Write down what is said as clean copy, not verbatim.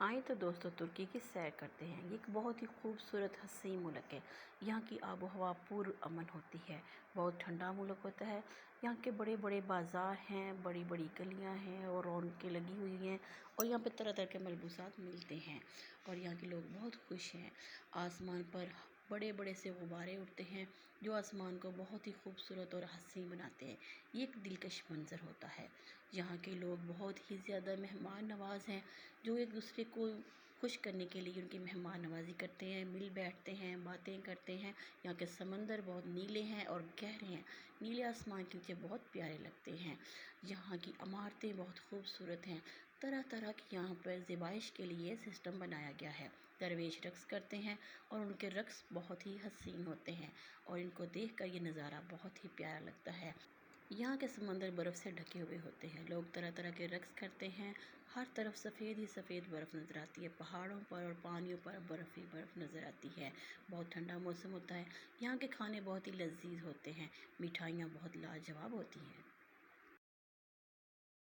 آئیں تو دوستو ترکی کی سیر کرتے ہیں۔ یہ ایک بہت ہی خوبصورت حسین ملک ہے۔ یہاں کی آب و ہوا پر امن ہوتی ہے، بہت ٹھنڈا ملک ہوتا ہے۔ یہاں کے بڑے بڑے بازار ہیں، بڑی بڑی گلیاں ہیں اور رونقیں لگی ہوئی ہیں، اور یہاں پہ طرح طرح کے ملبوسات ملتے ہیں، اور یہاں کے لوگ بہت خوش ہیں۔ آسمان پر بڑے بڑے سے غبارے اڑتے ہیں جو آسمان کو بہت ہی خوبصورت اور حسین بناتے ہیں۔ یہ ایک دلکش منظر ہوتا ہے۔ یہاں کے لوگ بہت ہی زیادہ مہمان نواز ہیں، جو ایک دوسرے کو خوش کرنے کے لیے ان کی مہمان نوازی کرتے ہیں، مل بیٹھتے ہیں، باتیں کرتے ہیں۔ یہاں کے سمندر بہت نیلے ہیں اور گہرے ہیں، نیلے آسمان کے نیچے بہت پیارے لگتے ہیں۔ یہاں کی عمارتیں بہت خوبصورت ہیں، طرح طرح کی یہاں پر زیبائش کے لیے سسٹم بنایا گیا ہے۔ درویش رقص کرتے ہیں اور ان کے رقص بہت ہی حسین ہوتے ہیں، اور ان کو دیکھ کر یہ نظارہ بہت ہی پیارا لگتا ہے۔ یہاں کے سمندر برف سے ڈھکے ہوئے ہوتے ہیں، لوگ طرح طرح کے رقص کرتے ہیں۔ ہر طرف سفید ہی سفید برف نظر آتی ہے، پہاڑوں پر اور پانیوں پر برف ہی برف نظر آتی ہے۔ بہت ٹھنڈا موسم ہوتا ہے۔ یہاں کے کھانے بہت ہی لذیذ ہوتے ہیں، مٹھائیاں بہت لاجواب ہوتی ہیں۔